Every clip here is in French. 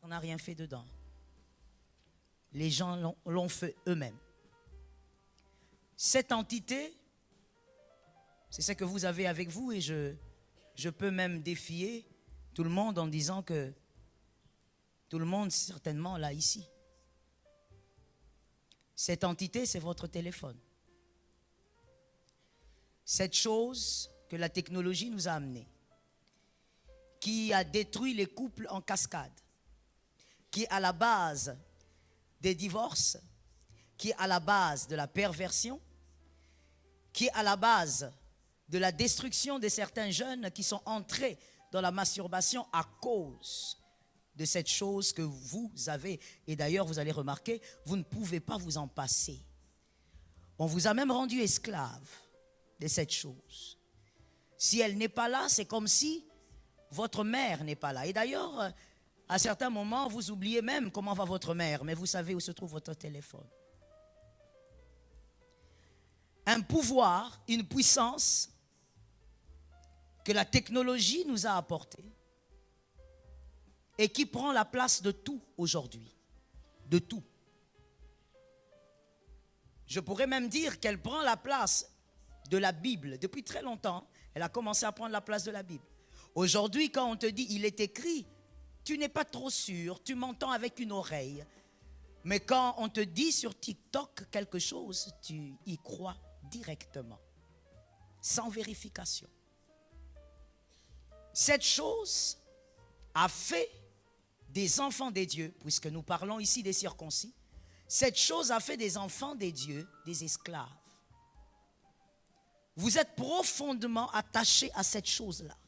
On n'a rien fait dedans. Les gens l'ont fait eux-mêmes. Cette entité, c'est ce que vous avez avec vous et je peux même défier tout le monde en disant que tout le monde certainement l'a ici. Cette entité, c'est votre téléphone. Cette chose que la technologie nous a amenée, qui a détruit les couples en cascade, qui est à la base des divorces, qui est à la base de la perversion, qui est à la base de la destruction de certains jeunes qui sont entrés dans la masturbation à cause de cette chose que vous avez. Et d'ailleurs, vous allez remarquer, vous ne pouvez pas vous en passer. On vous a même rendu esclave de cette chose. Si elle n'est pas là, c'est comme si votre mère n'est pas là. Et d'ailleurs, à certains moments, vous oubliez même comment va votre mère, mais vous savez où se trouve votre téléphone. Un pouvoir, une puissance que la technologie nous a apporté et qui prend la place de tout aujourd'hui. De tout. Je pourrais même dire qu'elle prend la place de la Bible. Depuis très longtemps, elle a commencé à prendre la place de la Bible. Aujourd'hui, quand on te dit « il est écrit », tu n'es pas trop sûr, tu m'entends avec une oreille. Mais quand on te dit sur TikTok quelque chose, tu y crois directement, sans vérification. Cette chose a fait des enfants des dieux, puisque nous parlons ici des circoncis, cette chose a fait des enfants des dieux des esclaves. Vous êtes profondément attachés à cette chose-là.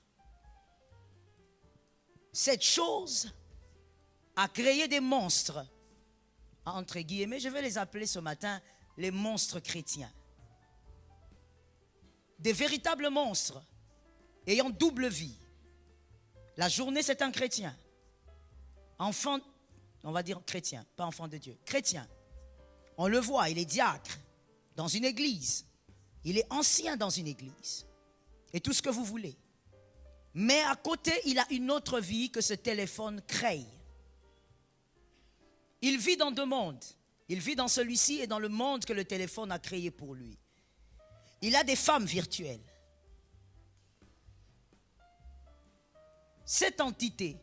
Cette chose a créé des monstres, entre guillemets, je vais les appeler ce matin les monstres chrétiens. Des véritables monstres ayant double vie. La journée, c'est un chrétien. Enfant, on va dire chrétien, pas enfant de Dieu. Chrétien. On le voit, il est diacre dans une église. Il est ancien dans une église. Et tout ce que vous voulez. Mais à côté, il a une autre vie que ce téléphone crée. Il vit dans deux mondes. Il vit dans celui-ci et dans le monde que le téléphone a créé pour lui. Il a des femmes virtuelles. Cette entité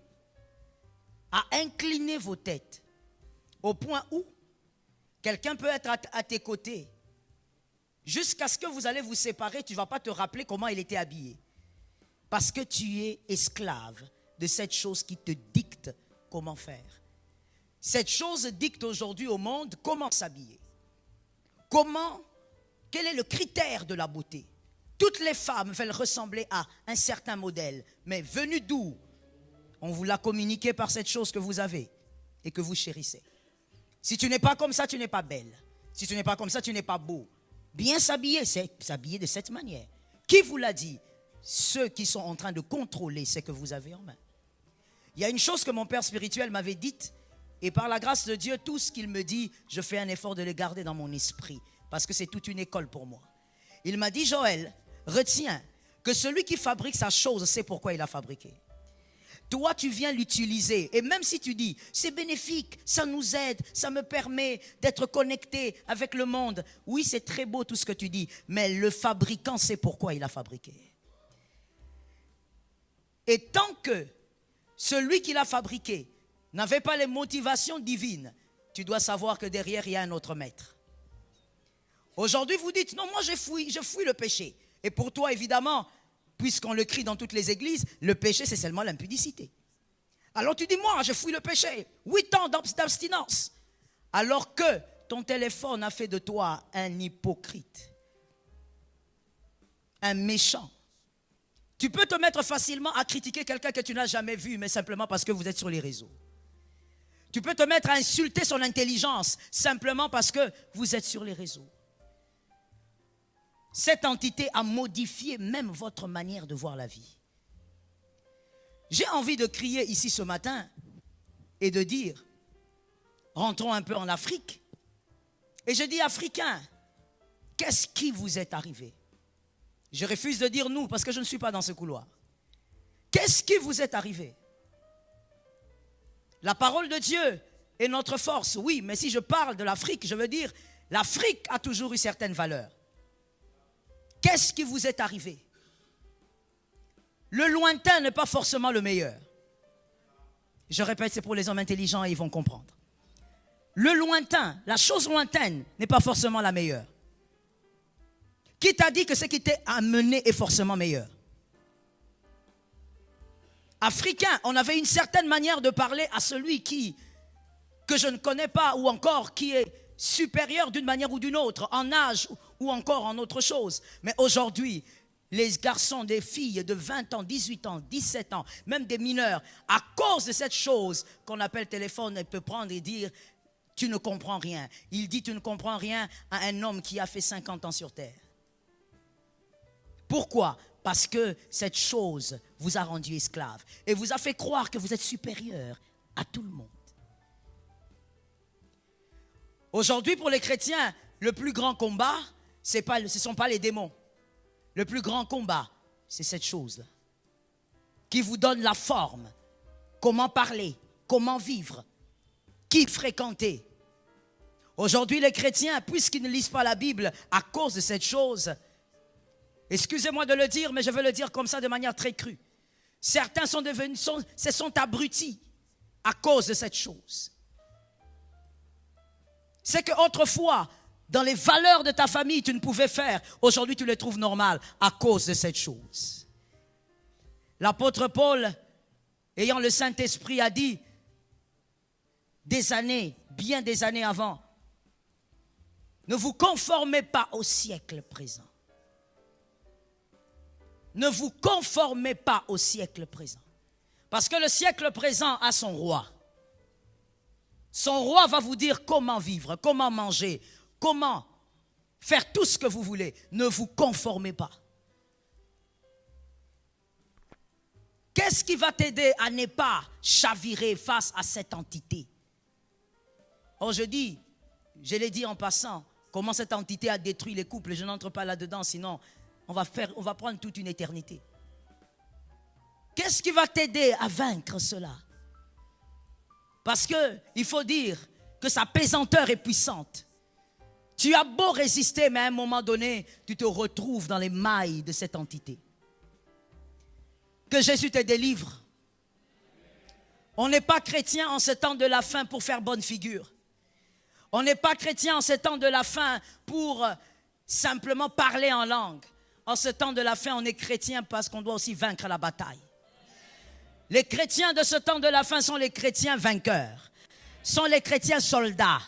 a incliné vos têtes au point où quelqu'un peut être à tes côtés jusqu'à ce que vous allez vous séparer, tu ne vas pas te rappeler comment il était habillé. Parce que tu es esclave de cette chose qui te dicte comment faire. Cette chose dicte aujourd'hui au monde comment s'habiller. Quel est le critère de la beauté? Toutes les femmes veulent ressembler à un certain modèle. Mais venu d'où? On vous l'a communiqué par cette chose que vous avez et que vous chérissez. Si tu n'es pas comme ça, tu n'es pas belle. Si tu n'es pas comme ça, tu n'es pas beau. Bien s'habiller, c'est s'habiller de cette manière. Qui vous l'a dit? Ceux qui sont en train de contrôler ce que vous avez en main. Il y a une chose que mon père spirituel m'avait dite, et par la grâce de Dieu, tout ce qu'il me dit, je fais un effort de le garder dans mon esprit, parce que c'est toute une école pour moi. Il m'a dit, Joël, retiens que celui qui fabrique sa chose sait pourquoi il l'a fabriquée. Toi, tu viens l'utiliser. Et même si tu dis, c'est bénéfique, ça nous aide, ça me permet d'être connecté avec le monde. Oui, c'est très beau tout ce que tu dis, mais le fabricant sait pourquoi il l'a fabriqué. Et tant que celui qui l'a fabriqué n'avait pas les motivations divines, tu dois savoir que derrière, il y a un autre maître. Aujourd'hui, vous dites, non, moi je fuis le péché. Et pour toi, évidemment, puisqu'on le crie dans toutes les églises, le péché, c'est seulement l'impudicité. Alors tu dis, moi, je fuis le péché. 8 ans d'abstinence. Alors que ton téléphone a fait de toi un hypocrite, un méchant. Tu peux te mettre facilement à critiquer quelqu'un que tu n'as jamais vu, mais simplement parce que vous êtes sur les réseaux. Tu peux te mettre à insulter son intelligence, simplement parce que vous êtes sur les réseaux. Cette entité a modifié même votre manière de voir la vie. J'ai envie de crier ici ce matin et de dire, rentrons un peu en Afrique. Et je dis, Africains, qu'est-ce qui vous est arrivé? Je refuse de dire nous parce que je ne suis pas dans ce couloir. Qu'est-ce qui vous est arrivé? La parole de Dieu est notre force, oui, mais si je parle de l'Afrique, je veux dire, l'Afrique a toujours eu certaines valeurs. Qu'est-ce qui vous est arrivé? Le lointain n'est pas forcément le meilleur. Je répète, c'est pour les hommes intelligents et ils vont comprendre. Le lointain, la chose lointaine n'est pas forcément la meilleure. Qui t'a dit que ce qui t'est amené est forcément meilleur? Africain, on avait une certaine manière de parler à celui que je ne connais pas ou encore qui est supérieur d'une manière ou d'une autre, en âge ou encore en autre chose. Mais aujourd'hui, les garçons, des filles de 20 ans, 18 ans, 17 ans, même des mineurs, à cause de cette chose qu'on appelle téléphone, elle peut prendre et dire « tu ne comprends rien ». Il dit « tu ne comprends rien » à un homme qui a fait 50 ans sur terre. Pourquoi? Parce que cette chose vous a rendu esclave et vous a fait croire que vous êtes supérieur à tout le monde. Aujourd'hui, pour les chrétiens, le plus grand combat, ce ne sont pas les démons. Le plus grand combat, c'est cette chose-là qui vous donne la forme, comment parler, comment vivre, qui fréquenter. Aujourd'hui, les chrétiens, puisqu'ils ne lisent pas la Bible à cause de cette chose, excusez-moi de le dire, mais je veux le dire comme ça de manière très crue. Certains se sont abrutis à cause de cette chose. C'est qu'autrefois, dans les valeurs de ta famille, tu ne pouvais faire. Aujourd'hui, tu les trouves normales à cause de cette chose. L'apôtre Paul, ayant le Saint-Esprit, a dit des années, bien des années avant, ne vous conformez pas au siècle présent. Ne vous conformez pas au siècle présent. Parce que le siècle présent a son roi. Son roi va vous dire comment vivre, comment manger, comment faire tout ce que vous voulez. Ne vous conformez pas. Qu'est-ce qui va t'aider à ne pas chavirer face à cette entité? Oh, je l'ai dit en passant, comment cette entité a détruit les couples. Je n'entre pas là-dedans, sinon on va prendre toute une éternité. Qu'est-ce qui va t'aider à vaincre cela? Parce qu'il faut dire que sa pesanteur est puissante. Tu as beau résister, mais à un moment donné, tu te retrouves dans les mailles de cette entité. Que Jésus te délivre. On n'est pas chrétien en ce temps de la fin pour faire bonne figure. On n'est pas chrétien en ce temps de la fin pour simplement parler en langue. En ce temps de la fin, on est chrétien parce qu'on doit aussi vaincre la bataille. Les chrétiens de ce temps de la fin sont les chrétiens vainqueurs. Sont les chrétiens soldats.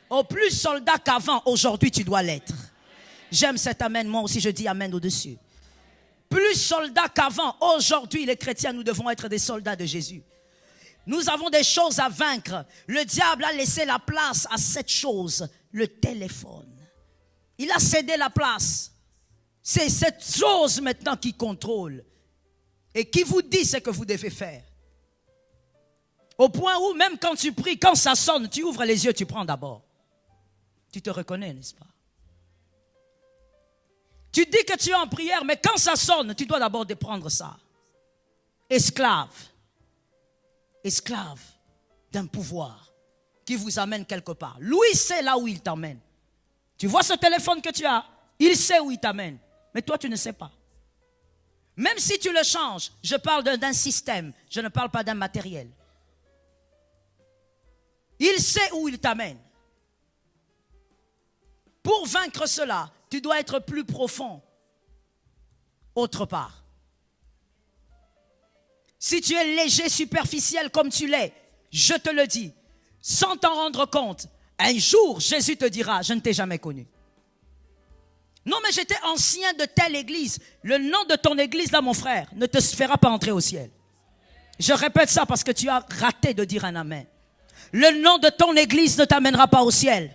Au plus soldats qu'avant, aujourd'hui tu dois l'être. J'aime cet amen, moi aussi je dis amen au-dessus. Plus soldats qu'avant, aujourd'hui les chrétiens, nous devons être des soldats de Jésus. Nous avons des choses à vaincre. Le diable a laissé la place à cette chose, le téléphone. Il a cédé la place. C'est cette chose maintenant qui contrôle et qui vous dit ce que vous devez faire. Au point où même quand tu pries, quand ça sonne, tu ouvres les yeux, tu prends d'abord. Tu te reconnais, n'est-ce pas? Tu dis que tu es en prière, mais quand ça sonne, tu dois d'abord prendre ça. Esclave d'un pouvoir qui vous amène quelque part. Lui sait là où il t'amène. Tu vois ce téléphone que tu as, il sait où il t'amène. Mais toi, tu ne sais pas. Même si tu le changes, je parle d'un système, je ne parle pas d'un matériel. Il sait où il t'amène. Pour vaincre cela, tu dois être plus profond autre part. Si tu es léger, superficiel comme tu l'es, je te le dis, sans t'en rendre compte, un jour, Jésus te dira, je ne t'ai jamais connu. Non, mais j'étais ancien de telle église. Le nom de ton église, là, mon frère, ne te fera pas entrer au ciel. Je répète ça parce que tu as raté de dire un amen. Le nom de ton église ne t'amènera pas au ciel.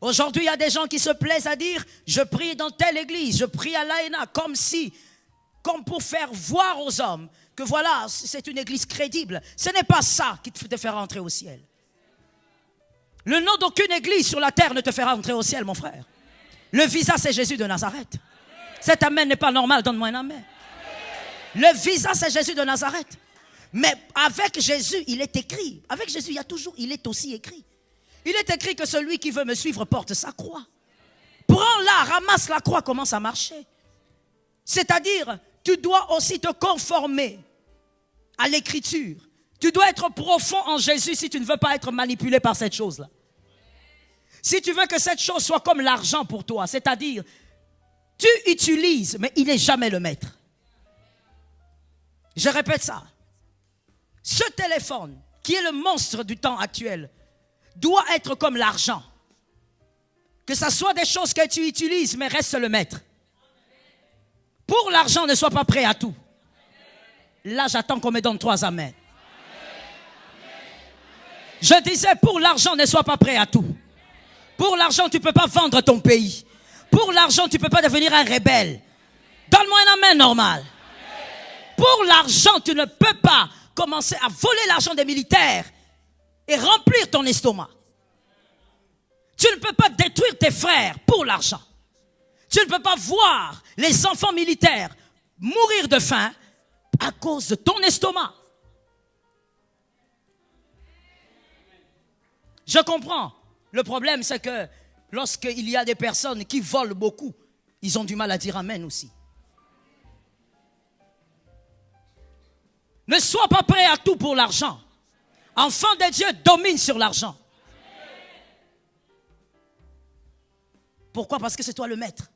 Aujourd'hui, il y a des gens qui se plaisent à dire, je prie dans telle église, je prie à l'AENA, comme pour faire voir aux hommes que voilà, c'est une église crédible. Ce n'est pas ça qui te fera entrer au ciel. Le nom d'aucune église sur la terre ne te fera entrer au ciel, mon frère. Le visa, c'est Jésus de Nazareth. Cet amen n'est pas normal, donne-moi un amen. Le visa, c'est Jésus de Nazareth. Mais avec Jésus, il est écrit. Avec Jésus, il est aussi écrit. Il est écrit que celui qui veut me suivre porte sa croix. Prends-la, ramasse la croix, commence à marcher. C'est-à-dire, tu dois aussi te conformer à l'écriture. Tu dois être profond en Jésus si tu ne veux pas être manipulé par cette chose-là. Si tu veux que cette chose soit comme l'argent pour toi, c'est-à-dire, tu utilises, mais il n'est jamais le maître. Je répète ça. Ce téléphone, qui est le monstre du temps actuel, doit être comme l'argent. Que ce soit des choses que tu utilises, mais reste le maître. Pour l'argent, ne sois pas prêt à tout. Là, j'attends qu'on me donne 3 amens. Je disais, pour l'argent, ne sois pas prêt à tout. Pour l'argent, tu ne peux pas vendre ton pays. Pour l'argent, tu ne peux pas devenir un rebelle. Donne-moi un amen normal. Pour l'argent, tu ne peux pas commencer à voler l'argent des militaires et remplir ton estomac. Tu ne peux pas détruire tes frères pour l'argent. Tu ne peux pas voir les enfants militaires mourir de faim à cause de ton estomac. Je comprends. Le problème, c'est que lorsqu'il y a des personnes qui volent beaucoup, ils ont du mal à dire amen aussi. Ne sois pas prêt à tout pour l'argent. Enfant de Dieu, domine sur l'argent. Pourquoi? Parce que c'est toi le maître.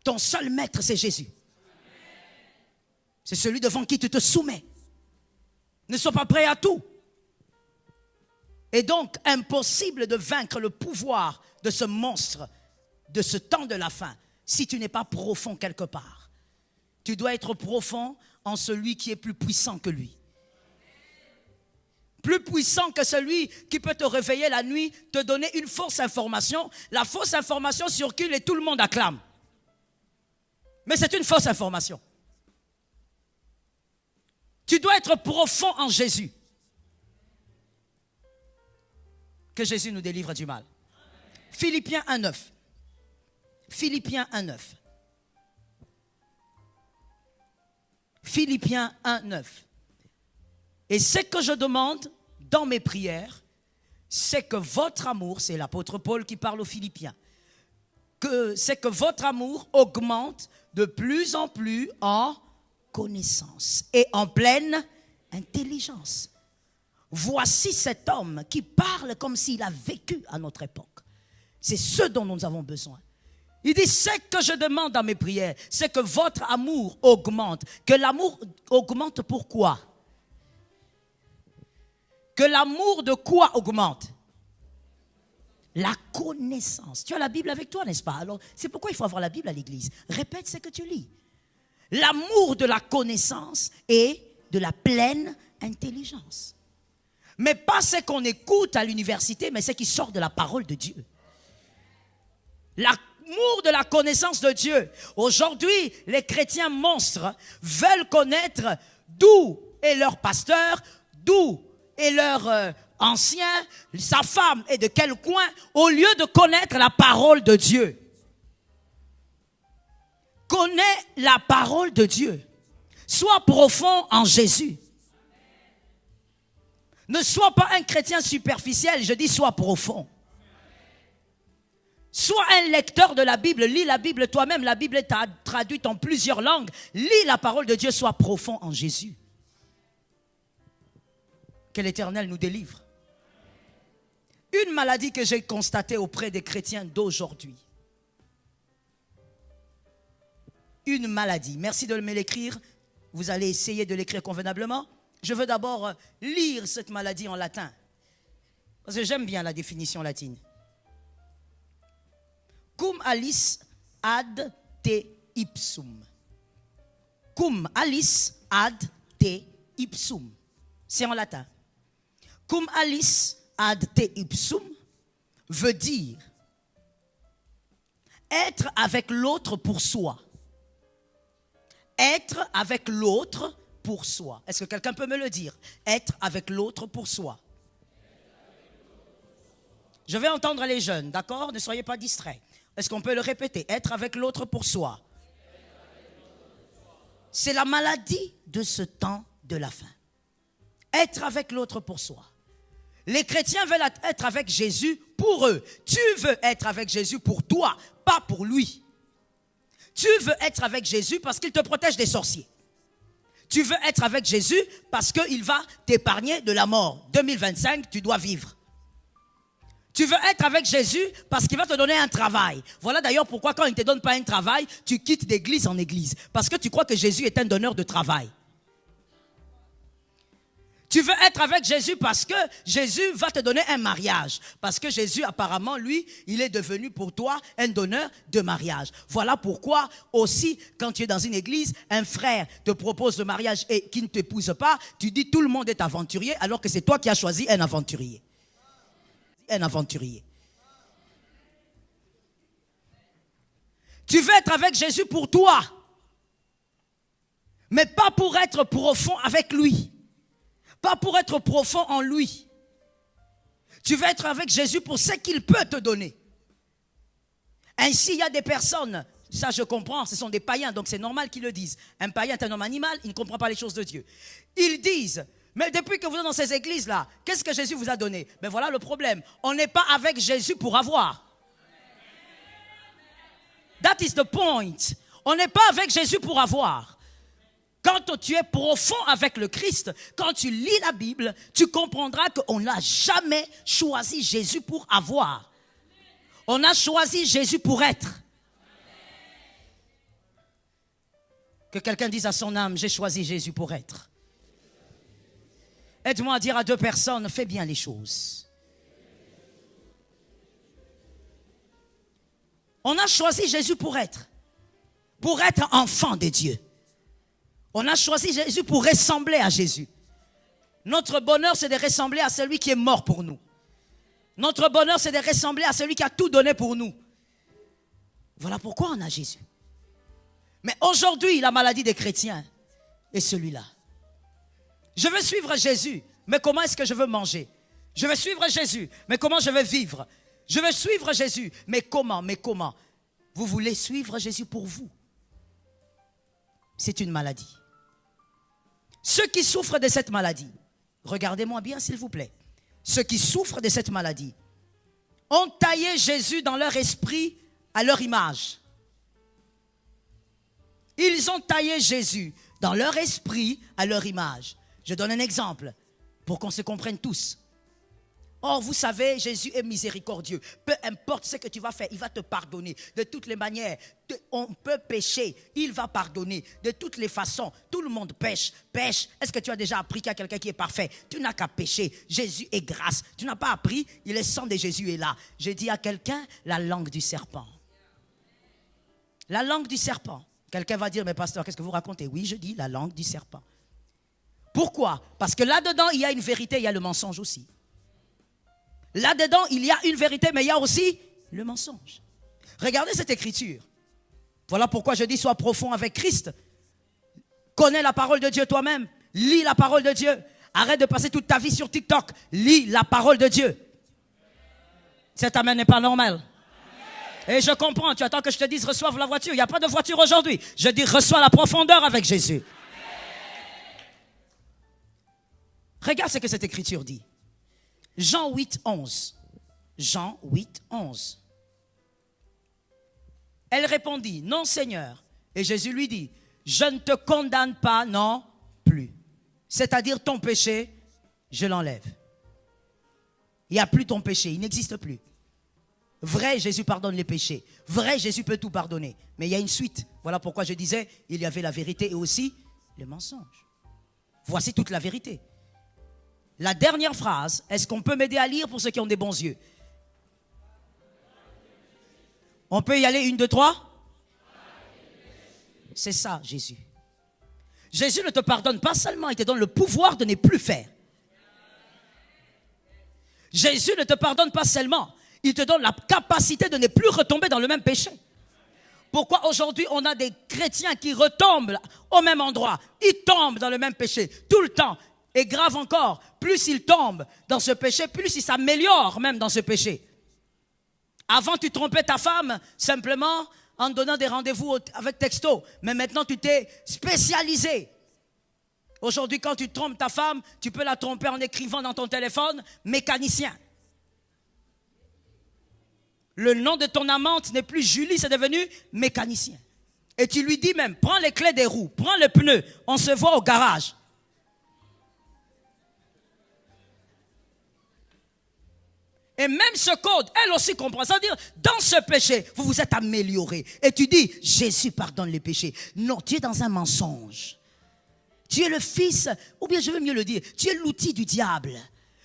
Ton seul maître, c'est Jésus. C'est celui devant qui tu te soumets. Ne sois pas prêt à tout. Et donc, impossible de vaincre le pouvoir de ce monstre, de ce temps de la fin, si tu n'es pas profond quelque part. Tu dois être profond en celui qui est plus puissant que lui. Plus puissant que celui qui peut te réveiller la nuit, te donner une fausse information. La fausse information circule et tout le monde acclame. Mais c'est une fausse information. Tu dois être profond en Jésus. Que Jésus nous délivre du mal. Philippiens 1,9. Philippiens 1,9. Philippiens 1,9. Et ce que je demande dans mes prières, c'est que votre amour, c'est l'apôtre Paul qui parle aux Philippiens, c'est que votre amour augmente de plus en plus en connaissance et en pleine intelligence. Voici cet homme qui parle comme s'il a vécu à notre époque. C'est ce dont nous avons besoin. Il dit, ce que je demande dans mes prières, c'est que votre amour augmente. Que l'amour augmente pourquoi? Que l'amour de quoi augmente? La connaissance. Tu as la Bible avec toi, n'est-ce pas? Alors, c'est pourquoi il faut avoir la Bible à l'église. Répète ce que tu lis. L'amour de la connaissance et de la pleine intelligence. Mais pas ce qu'on écoute à l'université, mais ce qui sort de la parole de Dieu. L'amour de la connaissance de Dieu. Aujourd'hui, les chrétiens monstres veulent connaître d'où est leur pasteur, d'où est leur ancien, sa femme est de quel coin, au lieu de connaître la parole de Dieu. Connais la parole de Dieu. Sois profond en Jésus. Ne sois pas un chrétien superficiel, je dis sois profond. Sois un lecteur de la Bible, lis la Bible toi-même, la Bible est traduite en plusieurs langues. Lis la parole de Dieu, sois profond en Jésus. Que l'Éternel nous délivre. Une maladie que j'ai constatée auprès des chrétiens d'aujourd'hui. Une maladie. Merci de me l'écrire. Vous allez essayer de l'écrire convenablement. Je veux d'abord lire cette maladie en latin. Parce que j'aime bien la définition latine. Cum alice ad te ipsum. Cum alice ad te ipsum. C'est en latin. Cum alice ad te ipsum veut dire être avec l'autre pour soi. Être avec l'autre pour soi. Est-ce que quelqu'un peut me le dire? Être avec l'autre pour soi. Je vais entendre les jeunes, d'accord? Ne soyez pas distraits. Est-ce qu'on peut le répéter? Être avec l'autre pour soi. C'est la maladie de ce temps de la fin. Être avec l'autre pour soi. Les chrétiens veulent être avec Jésus pour eux. Tu veux être avec Jésus pour toi, pas pour lui. Tu veux être avec Jésus parce qu'il te protège des sorciers. Tu veux être avec Jésus parce qu'il va t'épargner de la mort. 2025, tu dois vivre. Tu veux être avec Jésus parce qu'il va te donner un travail. Voilà d'ailleurs pourquoi quand il ne te donne pas un travail, tu quittes d'église en église. Parce que tu crois que Jésus est un donneur de travail. Tu veux être avec Jésus parce que Jésus va te donner un mariage. Parce que Jésus, apparemment, lui, il est devenu pour toi un donneur de mariage. Voilà pourquoi aussi, quand tu es dans une église, un frère te propose le mariage et qui ne t'épouse pas, tu dis tout le monde est aventurier alors que c'est toi qui as choisi un aventurier. Un aventurier. Tu veux être avec Jésus pour toi, mais pas pour être profond avec lui. Pas pour être profond en lui. Tu veux être avec Jésus pour ce qu'il peut te donner. Ainsi, il y a des personnes, ça je comprends, ce sont des païens, donc c'est normal qu'ils le disent. Un païen est un homme animal, il ne comprend pas les choses de Dieu. Ils disent, mais depuis que vous êtes dans ces églises-là, qu'est-ce que Jésus vous a donné? Ben voilà le problème. On n'est pas avec Jésus pour avoir. That is the point. On n'est pas avec Jésus pour avoir. Quand tu es profond avec le Christ, quand tu lis la Bible, tu comprendras qu'on n'a jamais choisi Jésus pour avoir. On a choisi Jésus pour être. Que quelqu'un dise à son âme, j'ai choisi Jésus pour être. Aide-moi à dire à deux personnes, fais bien les choses. On a choisi Jésus pour être enfant de Dieu. On a choisi Jésus pour ressembler à Jésus. Notre bonheur, c'est de ressembler à celui qui est mort pour nous. Notre bonheur, c'est de ressembler à celui qui a tout donné pour nous. Voilà pourquoi on a Jésus. Mais aujourd'hui, la maladie des chrétiens est celui-là. Je veux suivre Jésus, mais comment est-ce que je veux manger? Je veux suivre Jésus, mais comment je veux vivre? Je veux suivre Jésus, mais comment? Vous voulez suivre Jésus pour vous? C'est une maladie. Ceux qui souffrent de cette maladie, regardez-moi bien s'il vous plaît, ceux qui souffrent de cette maladie ont taillé Jésus dans leur esprit à leur image. Ils ont taillé Jésus dans leur esprit à leur image. Je donne un exemple pour qu'on se comprenne tous. Or, vous savez, Jésus est miséricordieux. Peu importe ce que tu vas faire, il va te pardonner. De toutes les manières, on peut pécher, il va pardonner. De toutes les façons, tout le monde pêche. Est-ce que tu as déjà appris qu'il y a quelqu'un qui est parfait? Tu n'as qu'à pécher. Jésus est grâce. Tu n'as pas appris, le sang de Jésus est là. J'ai dit à quelqu'un, la langue du serpent. La langue du serpent. Quelqu'un va dire, mais pasteur, qu'est-ce que vous racontez? Oui, je dis la langue du serpent. Pourquoi? Parce que là-dedans, il y a une vérité, il y a le mensonge aussi. Là-dedans, il y a une vérité, mais il y a aussi le mensonge. Regardez cette écriture. Voilà pourquoi je dis, sois profond avec Christ. Connais la parole de Dieu toi-même. Lis la parole de Dieu. Arrête de passer toute ta vie sur TikTok. Lis la parole de Dieu. Cet amen n'est pas normal. Et je comprends, tu attends que je te dise, reçoive la voiture. Il n'y a pas de voiture aujourd'hui. Je dis, reçois la profondeur avec Jésus. Regarde ce que cette écriture dit. Jean 8, 11. Jean 8, 11. Elle répondit, non Seigneur. Et Jésus lui dit, je ne te condamne pas non plus. C'est-à-dire ton péché, je l'enlève. Il n'y a plus ton péché, il n'existe plus. Vrai, Jésus pardonne les péchés. Vrai, Jésus peut tout pardonner. Mais il y a une suite. Voilà pourquoi je disais, il y avait la vérité et aussi le mensonge. Voici toute la vérité. La dernière phrase, est-ce qu'on peut m'aider à lire pour ceux qui ont des bons yeux? On peut y aller, 1, 2, 3? C'est ça, Jésus. Jésus ne te pardonne pas seulement, il te donne le pouvoir de ne plus faire. Jésus ne te pardonne pas seulement, il te donne la capacité de ne plus retomber dans le même péché. Pourquoi aujourd'hui on a des chrétiens qui retombent au même endroit? Ils tombent dans le même péché tout le temps. Et grave encore, plus ils tombent dans ce péché, plus ils s'améliorent même dans ce péché. Avant, tu trompais ta femme simplement en donnant des rendez-vous avec texto. Mais maintenant, tu t'es spécialisé. Aujourd'hui, quand tu trompes ta femme, tu peux la tromper en écrivant dans ton téléphone « mécanicien ». Le nom de ton amante n'est plus Julie, c'est devenu « mécanicien ». Et tu lui dis même « prends les clés des roues, prends le pneu, on se voit au garage ». Et même ce code, elle aussi comprend. C'est-à-dire, dans ce péché, vous vous êtes amélioré. Et tu dis, Jésus pardonne les péchés. Non, tu es dans un mensonge. Tu es le fils, ou bien je veux mieux le dire, tu es l'outil du diable.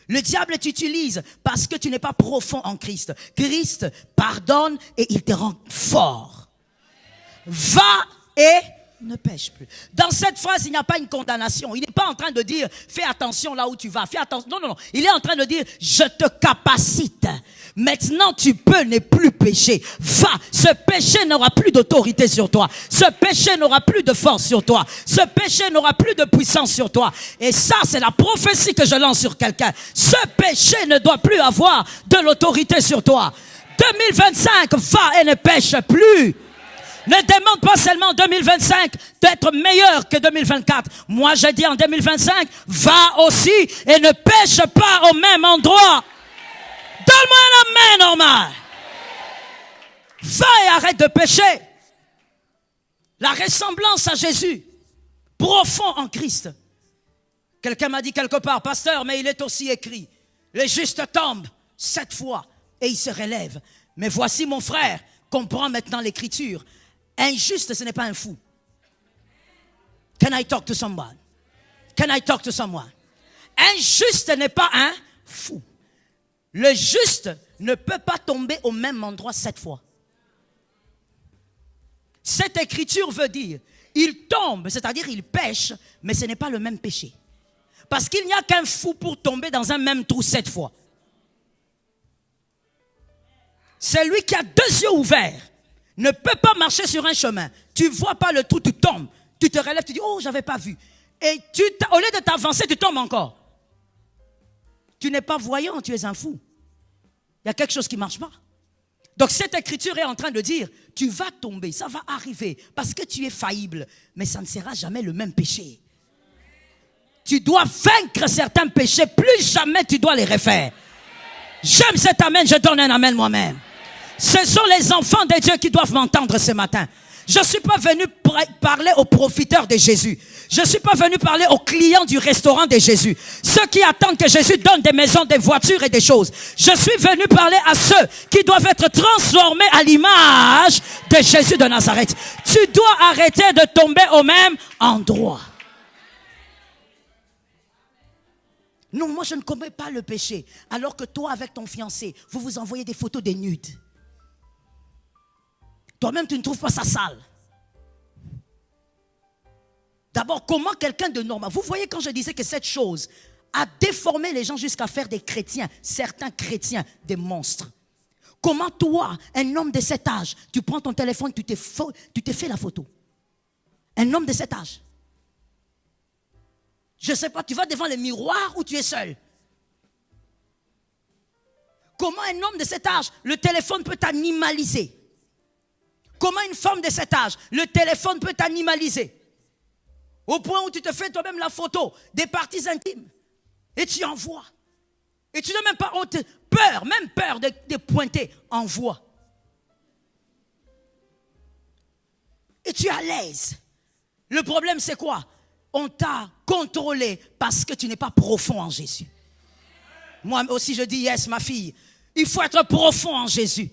Le diable t'utilise parce que tu n'es pas profond en Christ. Christ pardonne et il te rend fort. Va et ne pêche plus. Dans cette phrase, il n'y a pas une condamnation. Il n'est pas en train de dire, fais attention là où tu vas. Fais attention. Non, non, non. Il est en train de dire, je te capacite. Maintenant, tu peux ne plus pécher. Va. Ce péché n'aura plus d'autorité sur toi. Ce péché n'aura plus de force sur toi. Ce péché n'aura plus de puissance sur toi. Et ça, c'est la prophétie que je lance sur quelqu'un. Ce péché ne doit plus avoir de l'autorité sur toi. 2025, va et ne pêche plus. Ne demande pas seulement en 2025 d'être meilleur que 2024. Moi, je dis en 2025, va aussi et ne pêche pas au même endroit. Donne-moi un amen normal. Va et arrête de pécher. La ressemblance à Jésus, profond en Christ. Quelqu'un m'a dit quelque part, pasteur, mais il est aussi écrit, les justes tombent 7 fois et ils se relèvent. Mais voici mon frère, comprends maintenant l'écriture. Un juste, ce n'est pas un fou. Can I talk to someone? Can I talk to someone? Un juste n'est pas un fou. Le juste ne peut pas tomber au même endroit 7 fois. Cette écriture veut dire, il tombe, c'est-à-dire il pêche, mais ce n'est pas le même péché. Parce qu'il n'y a qu'un fou pour tomber dans un même trou 7 fois. Celui qui a 2 yeux ouverts ne peut pas marcher sur un chemin. Tu ne vois pas le trou, tu tombes. Tu te relèves, tu dis, oh, je n'avais pas vu. Et au lieu de t'avancer, tu tombes encore. Tu n'es pas voyant, tu es un fou. Il y a quelque chose qui ne marche pas. Donc cette écriture est en train de dire, tu vas tomber, ça va arriver, parce que tu es faillible. Mais ça ne sera jamais le même péché. Tu dois vaincre certains péchés, plus jamais tu dois les refaire. J'aime cet amen, je donne un amen moi-même. Ce sont les enfants de Dieu qui doivent m'entendre ce matin. Je ne suis pas venu parler aux profiteurs de Jésus. Je ne suis pas venu parler aux clients du restaurant de Jésus. Ceux qui attendent que Jésus donne des maisons, des voitures et des choses. Je suis venu parler à ceux qui doivent être transformés à l'image de Jésus de Nazareth. Tu dois arrêter de tomber au même endroit. Non, moi je ne commets pas le péché. Alors que toi avec ton fiancé, vous vous envoyez des photos des nudes. Toi-même, tu ne trouves pas ça sale. D'abord, comment quelqu'un de normal... Vous voyez quand je disais que cette chose a déformé les gens jusqu'à faire des chrétiens, certains chrétiens, des monstres. Comment toi, un homme de cet âge, tu prends ton téléphone, tu t'es fait la photo. Un homme de cet âge. Je ne sais pas, tu vas devant le miroir ou tu es seul? Comment un homme de cet âge, le téléphone peut t'animaliser? Comment une femme de cet âge, le téléphone peut t'animaliser? Au point où tu te fais toi-même la photo des parties intimes. Et tu envoies. Et tu n'as même pas honte, peur de pointer, envoie. Et tu es à l'aise. Le problème c'est quoi? On t'a contrôlé parce que tu n'es pas profond en Jésus. Moi aussi je dis yes ma fille. Il faut être profond en Jésus.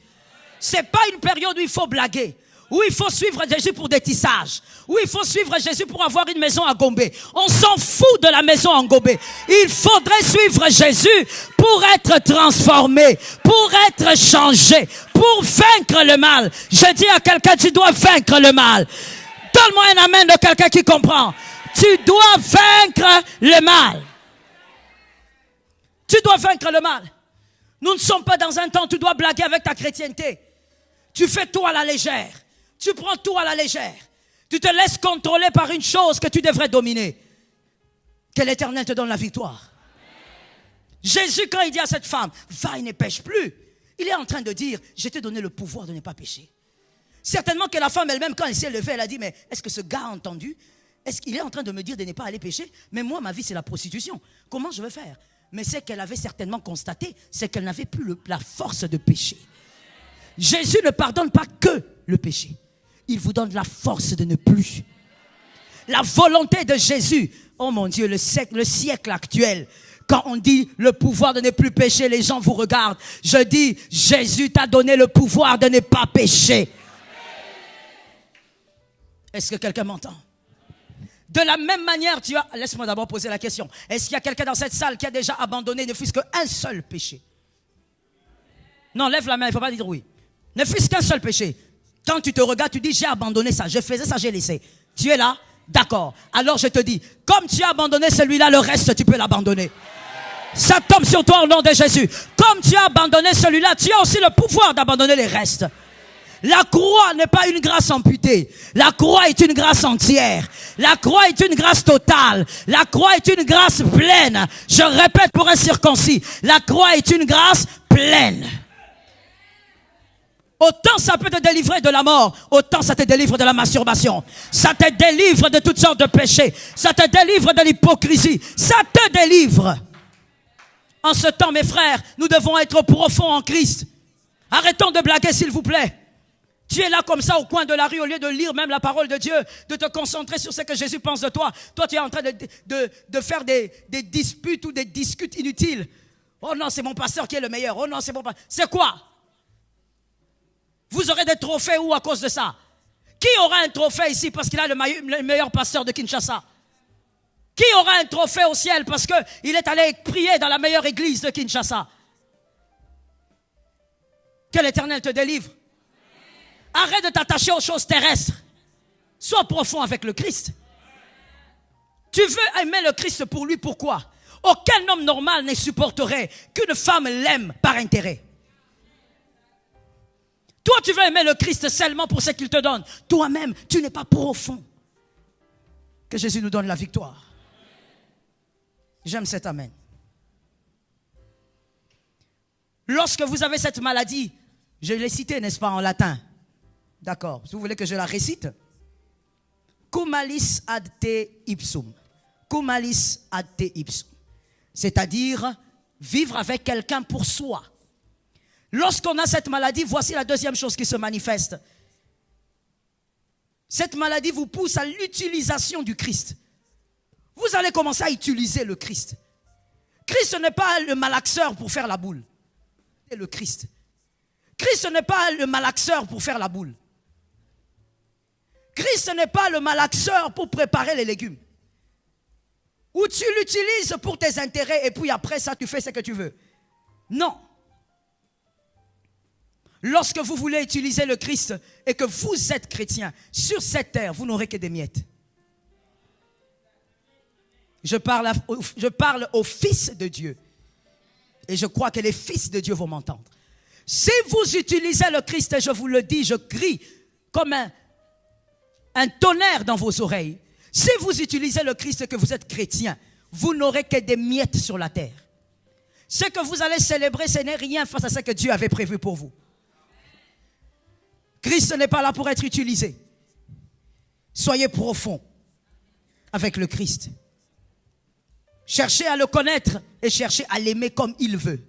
C'est pas une période où il faut blaguer, où il faut suivre Jésus pour des tissages, où il faut suivre Jésus pour avoir une maison à Gombe. On s'en fout de la maison à Gombe. Il faudrait suivre Jésus pour être transformé, pour être changé, pour vaincre le mal. Je dis à quelqu'un, tu dois vaincre le mal. Donne-moi un amen de quelqu'un qui comprend. Tu dois vaincre le mal. Tu dois vaincre le mal. Nous ne sommes pas dans un temps où tu dois blaguer avec ta chrétienté. Tu fais tout à la légère. Tu prends tout à la légère. Tu te laisses contrôler par une chose que tu devrais dominer. Que l'Éternel te donne la victoire. Jésus, quand il dit à cette femme, va et ne pêche plus, il est en train de dire, je t'ai donné le pouvoir de ne pas pécher. Certainement que la femme elle-même, quand elle s'est levée, elle a dit, mais est-ce que ce gars a entendu? Est-ce qu'il est en train de me dire de ne pas aller pécher? Mais moi, ma vie, c'est la prostitution. Comment je vais faire? Mais ce qu'elle avait certainement constaté, c'est qu'elle n'avait plus la force de pécher. Jésus ne pardonne pas que le péché. Il vous donne la force de ne plus. La volonté de Jésus. Oh mon Dieu, le siècle actuel, quand on dit le pouvoir de ne plus pécher, les gens vous regardent. Je dis, Jésus t'a donné le pouvoir de ne pas pécher. Est-ce que quelqu'un m'entend? De la même manière, laisse-moi d'abord poser la question. Est-ce qu'il y a quelqu'un dans cette salle qui a déjà abandonné ne fût-ce qu'un seul péché? Non, lève la main, il ne faut pas dire oui. Ne fût-ce qu'un seul péché. Quand tu te regardes, tu dis, j'ai abandonné ça, je faisais ça, j'ai laissé. Tu es là? D'accord. Alors je te dis, comme tu as abandonné celui-là, le reste, tu peux l'abandonner. Ça tombe sur toi au nom de Jésus. Comme tu as abandonné celui-là, tu as aussi le pouvoir d'abandonner les restes. La croix n'est pas une grâce amputée. La croix est une grâce entière. La croix est une grâce totale. La croix est une grâce pleine. Je répète pour un circoncis. La croix est une grâce pleine. Autant ça peut te délivrer de la mort, autant ça te délivre de la masturbation. Ça te délivre de toutes sortes de péchés. Ça te délivre de l'hypocrisie. Ça te délivre. En ce temps, mes frères, nous devons être profonds en Christ. Arrêtons de blaguer, s'il vous plaît. Tu es là comme ça au coin de la rue, au lieu de lire même la parole de Dieu, de te concentrer sur ce que Jésus pense de toi. Toi, tu es en train de faire des disputes ou des discutes inutiles. Oh non, c'est mon pasteur qui est le meilleur. Oh non, c'est mon pasteur. C'est quoi? Vous aurez des trophées où à cause de ça? Qui aura un trophée ici parce qu'il a le meilleur pasteur de Kinshasa? Qui aura un trophée au ciel parce qu'il est allé prier dans la meilleure église de Kinshasa? Que l'Éternel te délivre. Arrête de t'attacher aux choses terrestres. Sois profond avec le Christ. Tu veux aimer le Christ pour lui, pourquoi? Aucun homme normal ne supporterait qu'une femme l'aime par intérêt. Toi, tu veux aimer le Christ seulement pour ce qu'il te donne. Toi-même, tu n'es pas profond. Que Jésus nous donne la victoire. J'aime cet amen. Lorsque vous avez cette maladie, je l'ai citée, n'est-ce pas, en latin? D'accord. Si vous voulez que je la récite. Cum malis ad te ipsum. Cum malis ad te ipsum. C'est-à-dire, vivre avec quelqu'un pour soi. Lorsqu'on a cette maladie, voici la deuxième chose qui se manifeste. Cette maladie vous pousse à l'utilisation du Christ. Vous allez commencer à utiliser le Christ. Christ n'est pas le malaxeur pour faire la boule. C'est le Christ. Christ n'est pas le malaxeur pour faire la boule. Christ n'est pas le malaxeur pour préparer les légumes. Ou tu l'utilises pour tes intérêts et puis après ça tu fais ce que tu veux. Non. Lorsque vous voulez utiliser le Christ et que vous êtes chrétien, sur cette terre, vous n'aurez que des miettes. Je parle aux fils de Dieu. Et je crois que les fils de Dieu vont m'entendre. Si vous utilisez le Christ, et je vous le dis, je crie comme un tonnerre dans vos oreilles. Si vous utilisez le Christ et que vous êtes chrétien, vous n'aurez que des miettes sur la terre. Ce que vous allez célébrer, ce n'est rien face à ce que Dieu avait prévu pour vous. Christ n'est pas là pour être utilisé. Soyez profond avec le Christ. Cherchez à le connaître et cherchez à l'aimer comme il veut.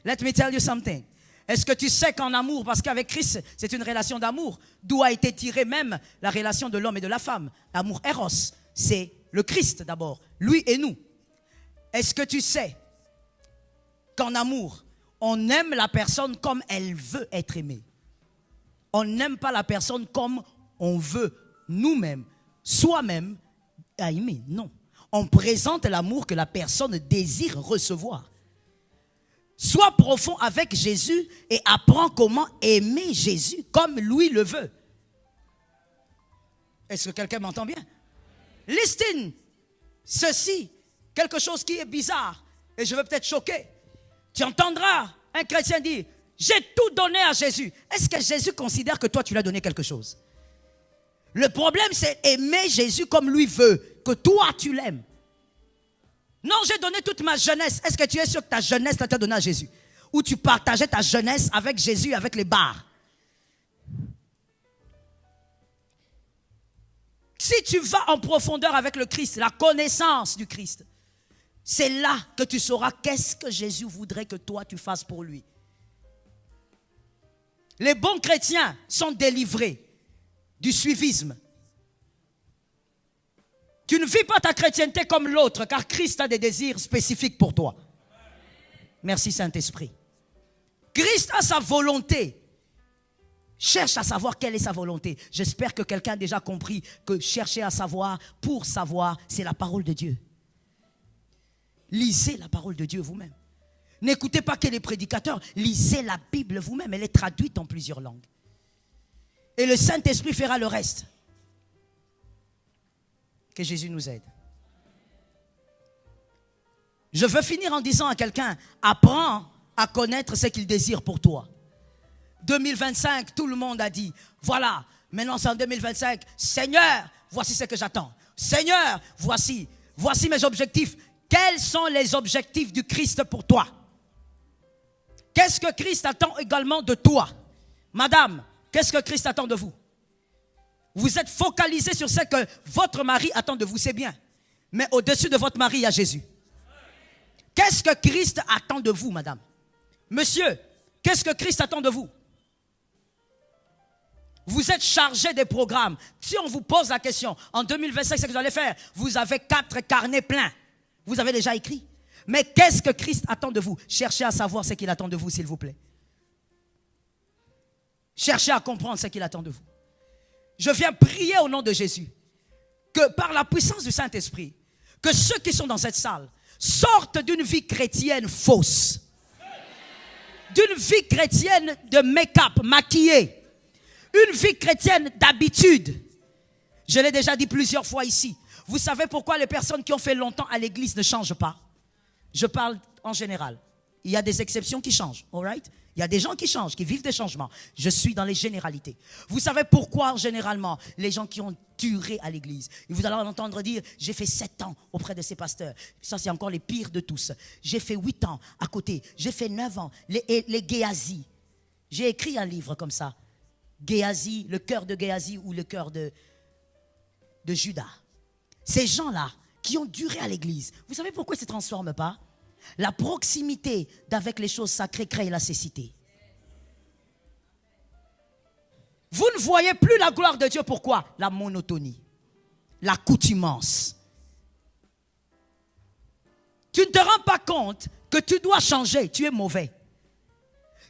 Let me tell you something. Est-ce que tu sais qu'en amour, parce qu'avec Christ, c'est une relation d'amour, d'où a été tirée même la relation de l'homme et de la femme. L'amour Eros, c'est le Christ d'abord, lui et nous. Est-ce que tu sais qu'en amour, on aime la personne comme elle veut être aimée? On n'aime pas la personne comme on veut nous-mêmes, soi-même, à aimer. Non. On présente l'amour que la personne désire recevoir. Sois profond avec Jésus et apprends comment aimer Jésus comme lui le veut. Est-ce que quelqu'un m'entend bien? Listen, ceci, quelque chose qui est bizarre, et je veux peut-être choquer. Tu entendras un chrétien dire, j'ai tout donné à Jésus. Est-ce que Jésus considère que toi tu lui as donné quelque chose? Le problème c'est aimer Jésus comme lui veut, que toi tu l'aimes. Non, j'ai donné toute ma jeunesse. Est-ce que tu es sûr que ta jeunesse t'a donné à Jésus? Ou tu partageais ta jeunesse avec Jésus, avec les bars? Si tu vas en profondeur avec le Christ, la connaissance du Christ, c'est là que tu sauras qu'est-ce que Jésus voudrait que toi tu fasses pour lui. Les bons chrétiens sont délivrés du suivisme. Tu ne vis pas ta chrétienté comme l'autre, car Christ a des désirs spécifiques pour toi. Merci Saint-Esprit. Christ a sa volonté. Cherche à savoir quelle est sa volonté. J'espère que quelqu'un a déjà compris que chercher à savoir, pour savoir, c'est la parole de Dieu. Lisez la parole de Dieu vous-même. N'écoutez pas que les prédicateurs, lisez la Bible vous-même. Elle est traduite en plusieurs langues. Et le Saint-Esprit fera le reste. Que Jésus nous aide. Je veux finir en disant à quelqu'un, apprends à connaître ce qu'il désire pour toi. 2025, tout le monde a dit, voilà, maintenant c'est en 2025, Seigneur, voici ce que j'attends. Seigneur, voici mes objectifs. Quels sont les objectifs du Christ pour toi? Qu'est-ce que Christ attend également de toi? Madame, qu'est-ce que Christ attend de vous? Vous êtes focalisé sur ce que votre mari attend de vous, c'est bien. Mais au-dessus de votre mari, il y a Jésus. Qu'est-ce que Christ attend de vous, madame? Monsieur, qu'est-ce que Christ attend de vous? Vous êtes chargé des programmes. Si on vous pose la question, en 2025, ce que vous allez faire, vous avez 4 carnets pleins. Vous avez déjà écrit. Mais qu'est-ce que Christ attend de vous? Cherchez à savoir ce qu'il attend de vous, s'il vous plaît. Cherchez à comprendre ce qu'il attend de vous. Je viens prier au nom de Jésus que par la puissance du Saint-Esprit, que ceux qui sont dans cette salle sortent d'une vie chrétienne fausse, d'une vie chrétienne de make-up, maquillée, une vie chrétienne d'habitude. Je l'ai déjà dit plusieurs fois ici. Vous savez pourquoi les personnes qui ont fait longtemps à l'église ne changent pas? Je parle en général. Il y a des exceptions qui changent, all right? Il y a des gens qui changent, qui vivent des changements. Je suis dans les généralités. Vous savez pourquoi, généralement, les gens qui ont duré à l'église, vous allez entendre dire, j'ai fait 7 ans auprès de ces pasteurs. Ça, c'est encore les pires de tous. J'ai fait 8 ans à côté. J'ai fait 9 ans. Les Géasi. J'ai écrit un livre comme ça. Géasi, le cœur de Géasi ou le cœur de Judas. Ces gens-là qui ont duré à l'église, vous savez pourquoi ils ne se transforment pas? La proximité d'avec les choses sacrées crée la cécité. Vous ne voyez plus la gloire de Dieu. Pourquoi? La monotonie, l'accoutumance. Tu ne te rends pas compte que tu dois changer, tu es mauvais.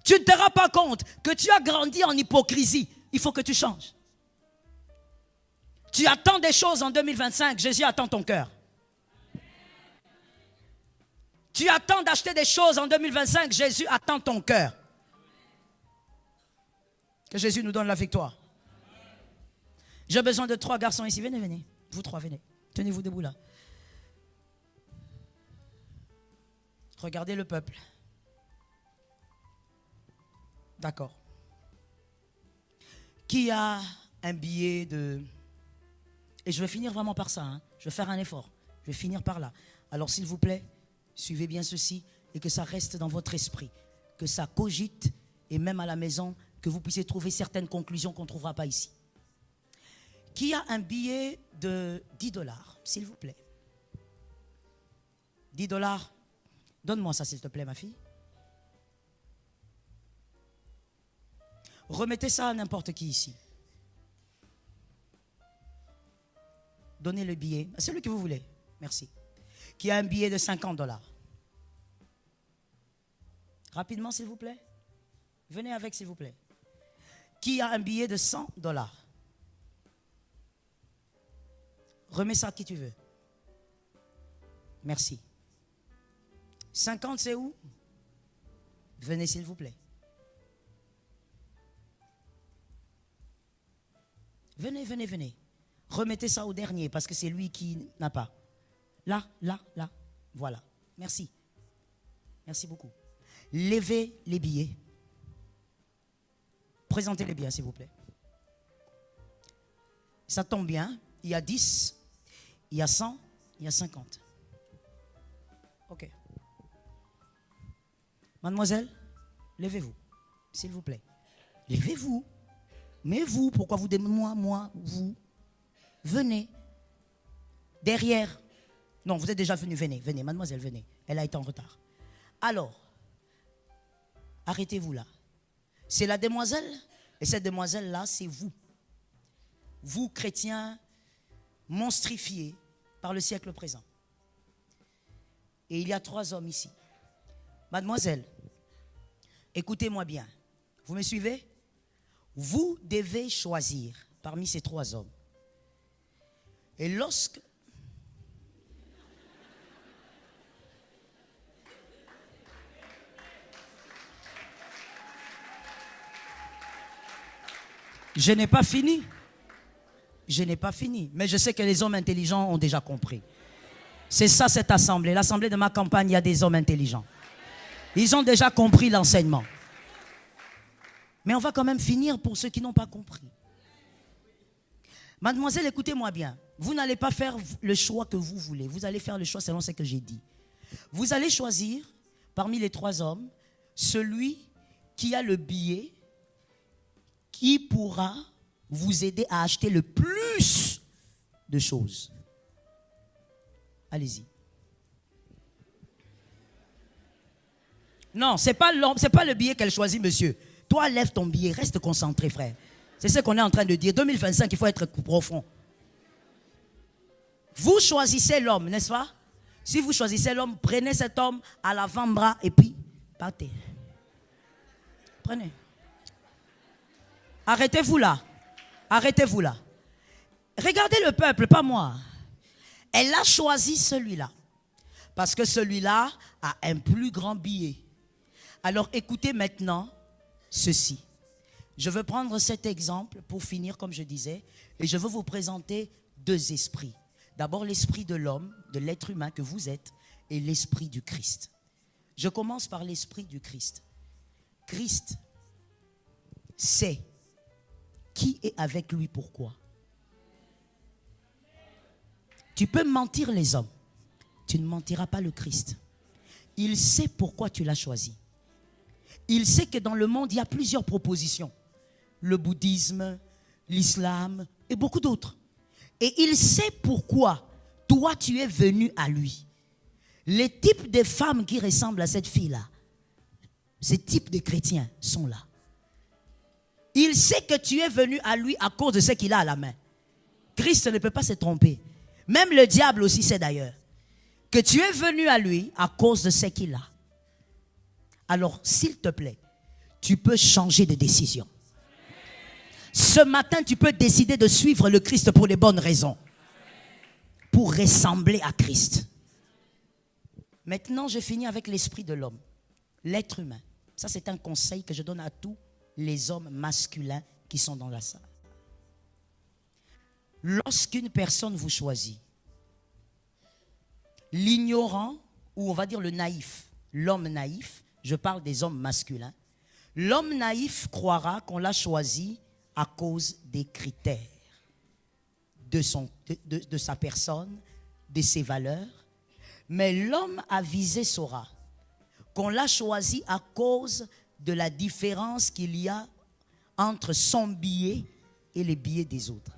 Tu ne te rends pas compte que tu as grandi en hypocrisie. Il faut que tu changes. Tu attends des choses en 2025, Jésus attend ton cœur. Tu attends d'acheter des choses en 2025, Jésus attend ton cœur. Que Jésus nous donne la victoire. J'ai besoin de 3 garçons ici. Venez, venez. Vous 3, venez. Tenez-vous debout là. Regardez le peuple. D'accord. Qui a un billet de... Et je vais finir vraiment par ça. Je vais faire un effort. Je vais finir par là. Alors s'il vous plaît, suivez bien ceci et que ça reste dans votre esprit. Que ça cogite et même à la maison, que vous puissiez trouver certaines conclusions qu'on ne trouvera pas ici. Qui a un billet de $10, s'il vous plaît? $10. Donne-moi ça, s'il te plaît, ma fille. Remettez ça à n'importe qui ici. Donnez le billet à celui que vous voulez. Merci. Qui a un billet de $50. Rapidement, s'il vous plaît. Venez avec, s'il vous plaît. Qui a un billet de $100? Remets ça à qui tu veux. Merci. 50, c'est où? Venez, s'il vous plaît. Venez, venez, venez. Remettez ça au dernier parce que c'est lui qui n'a pas. Là, là, là. Voilà. Merci. Merci beaucoup. Levez les billets. Présentez-les bien, s'il vous plaît. Ça tombe bien. Il y a 10, il y a 100, il y a 50. Ok. Mademoiselle, levez-vous, s'il vous plaît. Levez-vous. Mais vous, pourquoi vous dites moi, vous? Venez. Derrière. Non, vous êtes déjà venu. Venez, venez, mademoiselle, venez. Elle a été en retard. Alors, arrêtez-vous là. C'est la demoiselle. Et cette demoiselle-là, c'est vous. Vous, chrétiens, monstrifiés par le siècle présent. Et il y a 3 hommes ici. Mademoiselle, écoutez-moi bien. Vous me suivez? Vous devez choisir parmi ces 3 hommes. Et lorsque... Je n'ai pas fini. Je n'ai pas fini. Mais je sais que les hommes intelligents ont déjà compris. C'est ça cette assemblée. L'assemblée de ma campagne, il y a des hommes intelligents. Ils ont déjà compris l'enseignement. Mais on va quand même finir pour ceux qui n'ont pas compris. Mademoiselle, écoutez-moi bien. Vous n'allez pas faire le choix que vous voulez. Vous allez faire le choix selon ce que j'ai dit. Vous allez choisir parmi les 3 hommes celui qui a le billet qui pourra vous aider à acheter le plus de choses. Allez-y. Non, c'est pas le billet qu'elle choisit, monsieur. Toi, lève ton billet, reste concentré, frère. C'est ce qu'on est en train de dire. 2025, il faut être profond. Vous choisissez l'homme, n'est-ce pas? Si vous choisissez l'homme, prenez cet homme à l'avant-bras et puis partez. Prenez. Arrêtez-vous là. Arrêtez-vous là. Regardez le peuple, pas moi. Elle a choisi celui-là. Parce que celui-là a un plus grand billet. Alors écoutez maintenant ceci. Je veux prendre cet exemple pour finir comme je disais. Et je veux vous présenter 2 esprits. D'abord l'esprit de l'homme, de l'être humain que vous êtes. Et l'esprit du Christ. Je commence par l'esprit du Christ. Christ sait qui est avec lui, pourquoi. Tu peux mentir les hommes. Tu ne mentiras pas le Christ. Il sait pourquoi tu l'as choisi. Il sait que dans le monde, il y a plusieurs propositions. Le bouddhisme, l'islam et beaucoup d'autres. Et il sait pourquoi toi, tu es venu à lui. Les types de femmes qui ressemblent à cette fille-là, ces types de chrétiens sont là. Il sait que tu es venu à lui à cause de ce qu'il a à la main. Christ ne peut pas se tromper. Même le diable aussi sait d'ailleurs que tu es venu à lui à cause de ce qu'il a. Alors, s'il te plaît, tu peux changer de décision. Ce matin, tu peux décider de suivre le Christ pour les bonnes raisons. Pour ressembler à Christ. Maintenant, je finis avec l'esprit de l'homme. L'être humain. Ça, c'est un conseil que je donne à tous les hommes masculins qui sont dans la salle. Lorsqu'une personne vous choisit, l'ignorant, ou on va dire le naïf, l'homme naïf, je parle des hommes masculins, l'homme naïf croira qu'on l'a choisi à cause des critères de sa personne, de ses valeurs. Mais l'homme avisé saura qu'on l'a choisi à cause de la différence qu'il y a entre son billet et les billets des autres.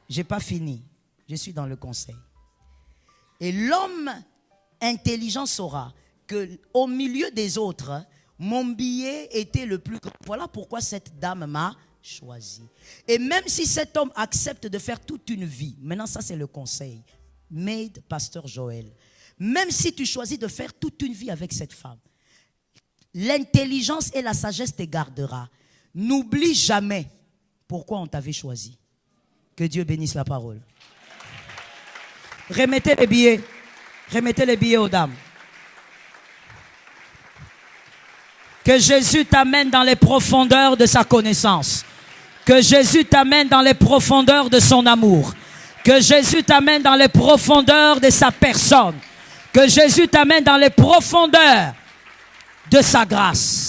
Je n'ai pas fini, je suis dans le conseil. Et l'homme intelligent saura qu'au milieu des autres, mon billet était le plus grand. Voilà pourquoi cette dame m'a choisi. Et même si cet homme accepte de faire toute une vie, maintenant ça c'est le conseil, made Pasteur Joël, même si tu choisis de faire toute une vie avec cette femme, l'intelligence et la sagesse te gardera. N'oublie jamais pourquoi on t'avait choisi. Que Dieu bénisse la parole. Remettez les billets. Remettez les billets aux dames. Que Jésus t'amène dans les profondeurs de sa connaissance. Que Jésus t'amène dans les profondeurs de son amour. Que Jésus t'amène dans les profondeurs de sa personne. Que Jésus t'amène dans les profondeurs de sa grâce.